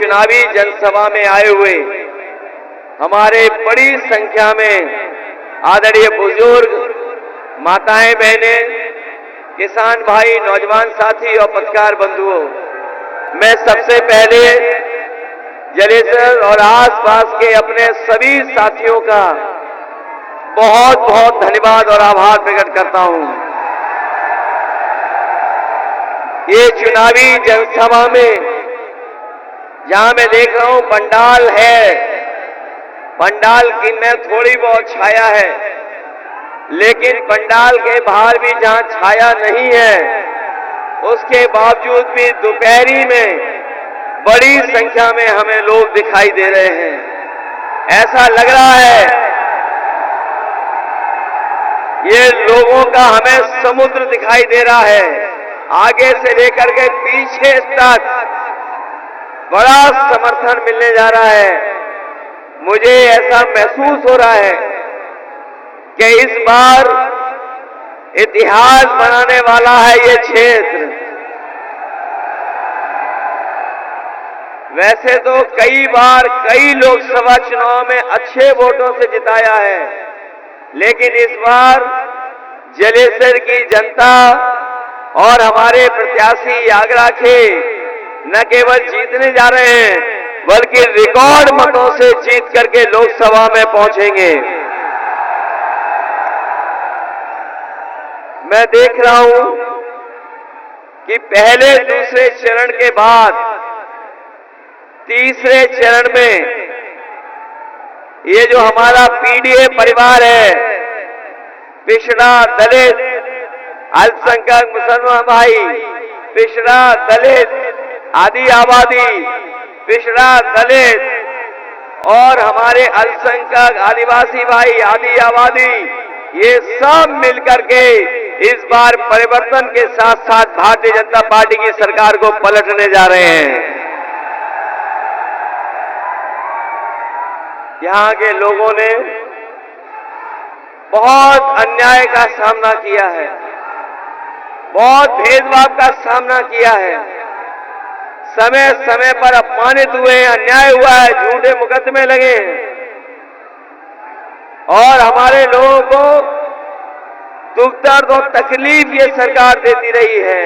चुनावी जनसभा में आए हुए हमारे बड़ी संख्या में आदरणीय बुजुर्ग, माताएं, बहनें, किसान भाई, नौजवान साथी और पत्रकार बंधुओं, मैं सबसे पहले जलेसर और आसपास के अपने सभी साथियों का बहुत बहुत धन्यवाद और आभार प्रकट करता हूं। ये चुनावी जनसभा में जहां मैं देख रहा हूं पंडाल है, पंडाल की में थोड़ी बहुत छाया है, लेकिन पंडाल के बाहर भी जहां छाया नहीं है, उसके बावजूद भी दोपहरी में बड़ी संख्या में हमें लोग दिखाई दे रहे हैं। ऐसा लग रहा है ये लोगों का हमें समुद्र दिखाई दे रहा है, आगे से लेकर के पीछे तक बड़ा समर्थन मिलने जा रहा है। मुझे ऐसा महसूस हो रहा है कि इस बार इतिहास बनाने वाला है ये क्षेत्र। वैसे तो कई बार कई लोकसभा चुनाव में अच्छे वोटों से जिताया है, लेकिन इस बार जलेसर की जनता और हमारे प्रत्याशी आगरा के न केवल जीतने जा रहे हैं, बल्कि रिकॉर्ड मतों से जीत करके लोकसभा में पहुंचेंगे। मैं देख रहा हूं कि पहले दूसरे चरण के बाद तीसरे चरण में ये जो हमारा पीडीए परिवार है, पिछड़ा, दलित, अल्पसंख्यक, मुसलमान भाई, पिछड़ा, दलित, आदि आबादी, पिछड़ा, दलित और हमारे अल्पसंख्यक आदिवासी भाई, आदि आबादी, ये सब मिलकर के इस बार परिवर्तन के साथ साथ भारतीय जनता पार्टी की सरकार को पलटने जा रहे हैं। यहां के लोगों ने बहुत अन्याय का सामना किया है, बहुत भेदभाव का सामना किया है, समय समय पर अपमानित हुए, अन्याय हुआ है, झूठे मुकदमे लगे हैं और हमारे लोगों को दुख दर्द और तकलीफ ये सरकार देती रही है।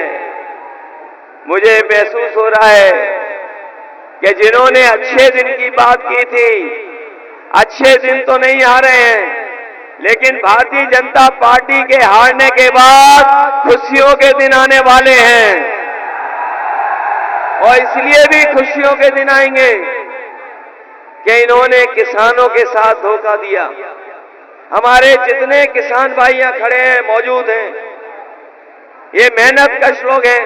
मुझे महसूस हो रहा है कि जिन्होंने अच्छे दिन की बात की थी, अच्छे दिन तो नहीं आ रहे हैं, लेकिन भारतीय जनता पार्टी के हारने के बाद खुशियों के दिन आने वाले हैं और इसलिए भी खुशियों के दिन आएंगे कि इन्होंने किसानों के साथ धोखा दिया। हमारे जितने किसान भाई यहां खड़े हैं, मौजूद हैं, ये मेहनत कश लोग हैं,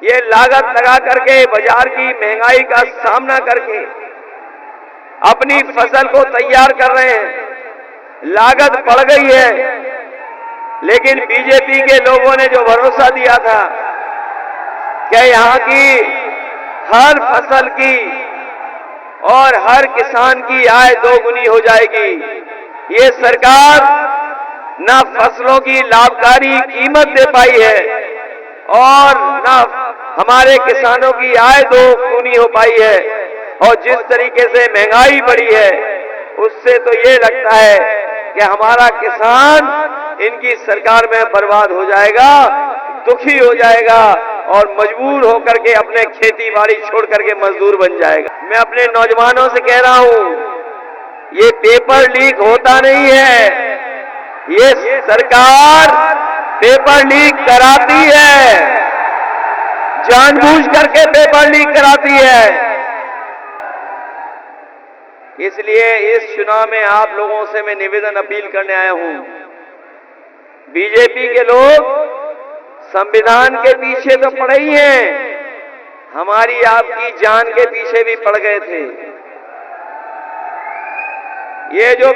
ये लागत लगा करके बाजार की महंगाई का सामना करके अपनी फसल को तैयार कर रहे हैं। लागत बढ़ गई है, लेकिन बीजेपी के लोगों ने जो भरोसा दिया था कि यहां की हर फसल की और हर किसान की आय दोगुनी हो जाएगी, ये सरकार न फसलों की लाभकारी कीमत दे पाई है और न हमारे किसानों की आय दोगुनी हो पाई है। और जिस तरीके से महंगाई बढ़ी है, उससे तो ये लगता है कि हमारा किसान इनकी सरकार में बर्बाद हो जाएगा, दुखी हो जाएगा और मजबूर होकर के अपने खेती बाड़ी छोड़ करके मजदूर बन जाएगा। मैं अपने नौजवानों से कह रहा हूं, ये पेपर लीक होता नहीं है, ये सरकार पेपर लीक कराती है, जानबूझ करके पेपर लीक कराती है। इसलिए इस चुनाव में आप लोगों से मैं निवेदन अपील करने आया हूं। बीजेपी के लोग संविधान के पीछे तो पड़े ही हैं, हमारी आपकी जान के पीछे भी पड़ गए थे। ये जो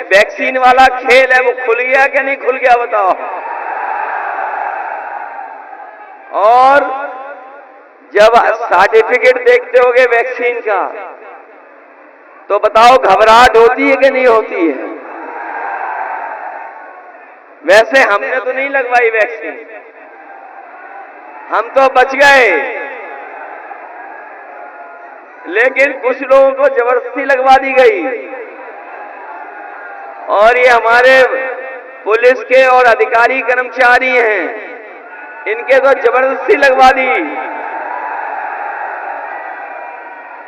वैक्सीन वाला खेल है वो खुल गया कि नहीं खुल गया बताओ? और जब सर्टिफिकेट देखते होगे वैक्सीन का, तो बताओ घबराहट होती है कि नहीं होती है? वैसे हमने तो नहीं लगवाई वैक्सीन, हम तो बच गए। लेकिन कुछ लोगों को जबरदस्ती लगवा दी गई और ये हमारे पुलिस के और अधिकारी कर्मचारी हैं, इनके तो जबरदस्ती लगवा दी।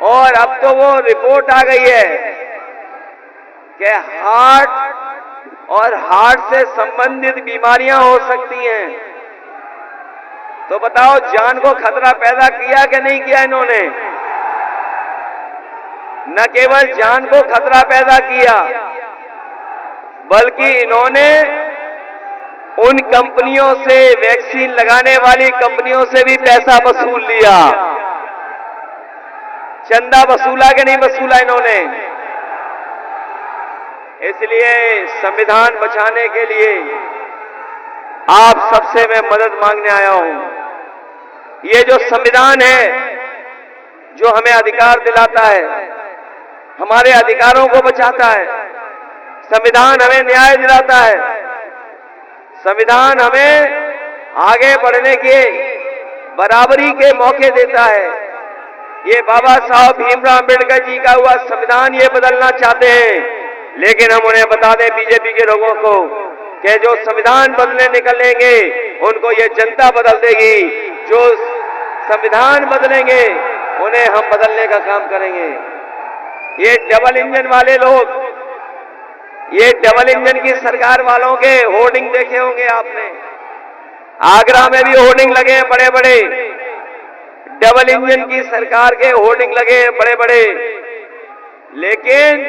और अब तो वो रिपोर्ट आ गई है कि हार्ट और हार्ट से संबंधित बीमारियां हो सकती हैं। तो बताओ, जान को खतरा पैदा किया कि नहीं किया इन्होंने? न केवल जान को खतरा पैदा किया, बल्कि इन्होंने उन कंपनियों से, वैक्सीन लगाने वाली कंपनियों से भी पैसा वसूल लिया। चंदा वसूला कि नहीं वसूला इन्होंने? इसलिए संविधान बचाने के लिए आप सबसे मैं मदद मांगने आया हूं। ये जो संविधान है, जो हमें अधिकार दिलाता है, हमारे अधिकारों को बचाता है, संविधान हमें न्याय दिलाता है, संविधान हमें आगे बढ़ने के बराबरी के मौके देता है। ये बाबा साहब भीमराव अम्बेडकर जी का हुआ संविधान ये बदलना चाहते हैं, लेकिन हम उन्हें बता दें, बीजेपी के लोगों को, कि जो संविधान बदलने निकलेंगे उनको ये जनता बदल देगी। जो संविधान बदलेंगे उन्हें हम बदलने का काम करेंगे। ये डबल इंजन वाले लोग, ये डबल इंजन की सरकार वालों के होर्डिंग देखे होंगे आपने। आगरा में भी होर्डिंग लगे हैं बड़े बड़े, डबल इंजन की सरकार के होर्डिंग लगे हैं बड़े बड़े। लेकिन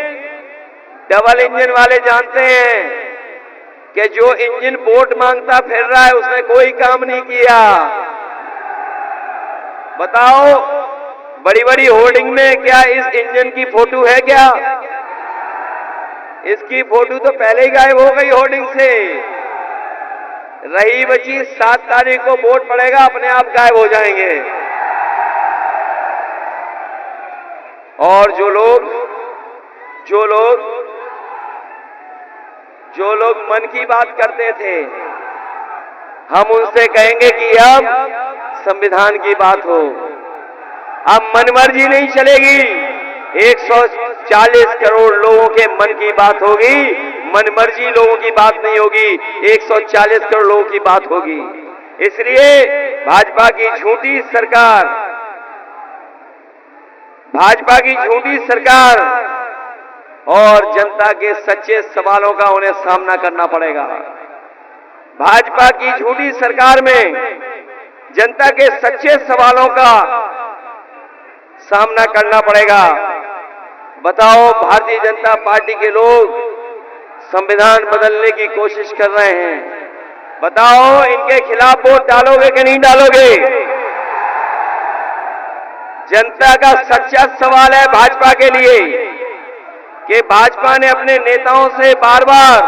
डबल इंजन वाले जानते हैं कि जो इंजन वोट मांगता फिर रहा है उसने कोई काम नहीं किया। बताओ, बड़ी बड़ी होर्डिंग में क्या इस इंजन की फोटो है क्या? इसकी फोटो तो पहले ही गायब हो गई होर्डिंग से। रही बची 7 तारीख को वोट पड़ेगा, अपने आप गायब हो जाएंगे। और जो लोग मन की बात करते थे, हम उनसे कहेंगे कि अब संविधान की बात हो। अब मनमर्जी नहीं चलेगी। 140 करोड़ लोगों के मन की बात होगी, मनमर्जी लोगों की बात नहीं होगी, 140 करोड़ लोगों की बात होगी। इसलिए भाजपा की झूठी सरकार और जनता के सच्चे सवालों का उन्हें सामना करना पड़ेगा। भाजपा की झूठी सरकार में जनता के सच्चे सवालों का सामना करना पड़ेगा। बताओ, भारतीय जनता पार्टी के लोग संविधान बदलने की कोशिश कर रहे हैं। बताओ, इनके खिलाफ वोट डालोगे कि नहीं डालोगे? जनता का सच्चा सवाल है भाजपा के लिए कि भाजपा ने अपने नेताओं से बार बार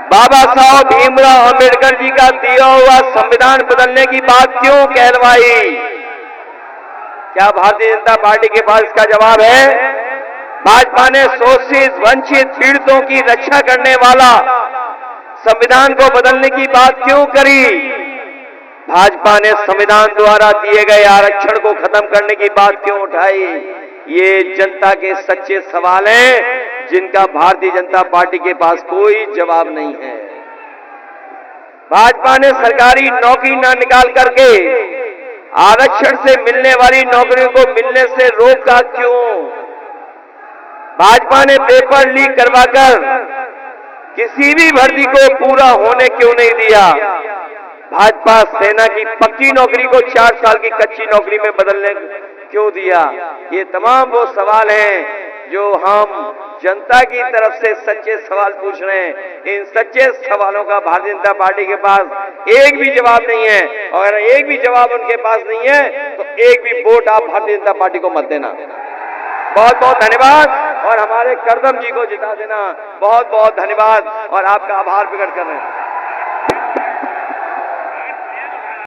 बाबा साहब भीमराव अम्बेडकर जी का दिया हुआ संविधान बदलने की बात क्यों कहलवाई? क्या भारतीय जनता पार्टी के पास इसका जवाब है? भाजपा ने शोषित, वंचित, पीड़ितों की रक्षा करने वाला संविधान को बदलने की बात क्यों करी? भाजपा ने संविधान द्वारा दिए गए आरक्षण को खत्म करने की बात क्यों उठाई? ये जनता के सच्चे सवाल हैं जिनका भारतीय जनता पार्टी के पास कोई जवाब नहीं है। भाजपा ने सरकारी नौकरी न निकाल करके आरक्षण से मिलने वाली नौकरियों को मिलने से रोका क्यों? भाजपा ने पेपर लीक करवाकर किसी भी भर्ती को पूरा होने क्यों नहीं दिया? भाजपा सेना की पक्की नौकरी को 4 साल की कच्ची नौकरी में बदलने क्यों दिया? ये तमाम वो सवाल हैं जो हम जनता की तरफ से सच्चे सवाल पूछ रहे हैं। इन सच्चे सवालों का भारतीय जनता पार्टी के पास एक भी जवाब नहीं है, और अगर एक भी जवाब उनके पास नहीं है तो एक भी वोट आप भारतीय जनता पार्टी को मत देना। बहुत बहुत धन्यवाद, और हमारे करदम जी को जिता देना। बहुत बहुत धन्यवाद और आपका आभार प्रकट कर रहे हैं।